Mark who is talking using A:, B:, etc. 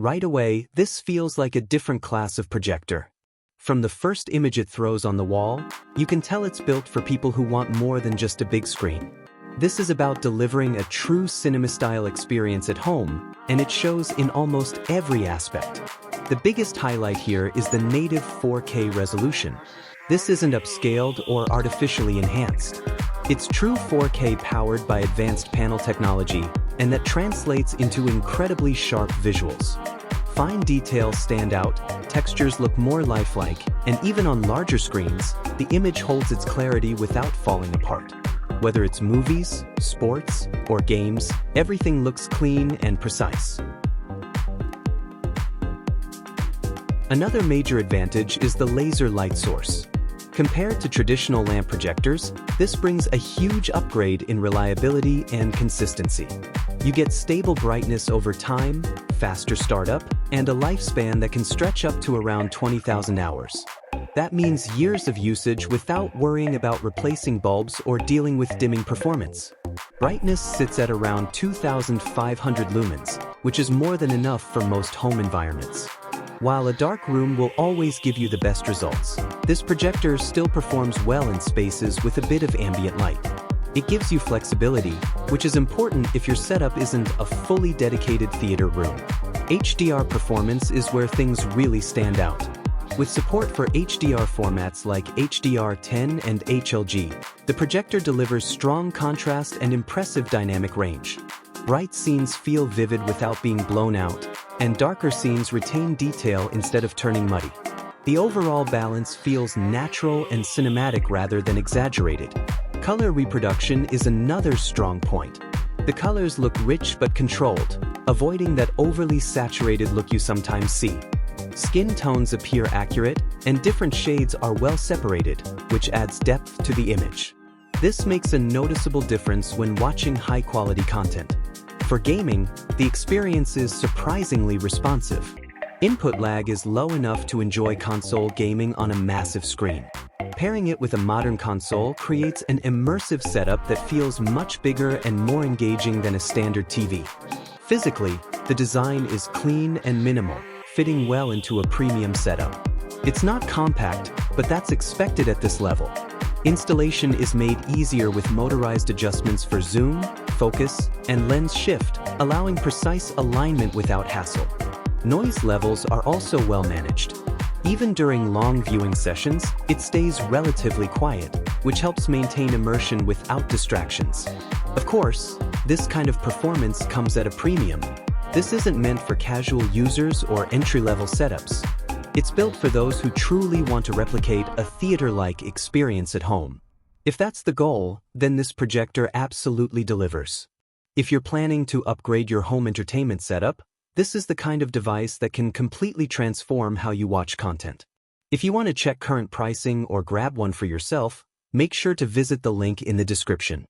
A: Right away, this feels like a different class of projector. From the first image it throws on the wall, you can tell it's built for people who want more than just a big screen. This is about delivering a true cinema-style experience at home, and it shows in almost every aspect. The biggest highlight here is the native 4K resolution. This isn't upscaled or artificially enhanced. It's true 4K powered by advanced panel technology, and that translates into incredibly sharp visuals. Fine details stand out, textures look more lifelike, and even on larger screens, the image holds its clarity without falling apart. Whether it's movies, sports, or games, everything looks clean and precise. Another major advantage is the laser light source. Compared to traditional lamp projectors, this brings a huge upgrade in reliability and consistency. You get stable brightness over time, faster startup, and a lifespan that can stretch up to around 20,000 hours. That means years of usage without worrying about replacing bulbs or dealing with dimming performance. Brightness sits at around 2,500 lumens, which is more than enough for most home environments. While a dark room will always give you the best results, this projector still performs well in spaces with a bit of ambient light. It gives you flexibility, which is important if your setup isn't a fully dedicated theater room. HDR performance is where things really stand out. With support for HDR formats like HDR10 and HLG, the projector delivers strong contrast and impressive dynamic range. Bright scenes feel vivid without being blown out, and darker scenes retain detail instead of turning muddy. The overall balance feels natural and cinematic rather than exaggerated. Color reproduction is another strong point. The colors look rich but controlled, avoiding that overly saturated look you sometimes see. Skin tones appear accurate, and different shades are well separated, which adds depth to the image. This makes a noticeable difference when watching high-quality content. For gaming, the experience is surprisingly responsive. Input lag is low enough to enjoy console gaming on a massive screen. Pairing it with a modern console creates an immersive setup that feels much bigger and more engaging than a standard TV. Physically, the design is clean and minimal, fitting well into a premium setup. It's not compact, but that's expected at this level. Installation is made easier with motorized adjustments for zoom, focus, and lens shift, allowing precise alignment without hassle. Noise levels are also well managed. Even during long viewing sessions, it stays relatively quiet, which helps maintain immersion without distractions. Of course, this kind of performance comes at a premium. This isn't meant for casual users or entry-level setups. It's built for those who truly want to replicate a theater-like experience at home. If that's the goal, then this projector absolutely delivers. If you're planning to upgrade your home entertainment setup, this is the kind of device that can completely transform how you watch content. If you want to check current pricing or grab one for yourself, make sure to visit the link in the description.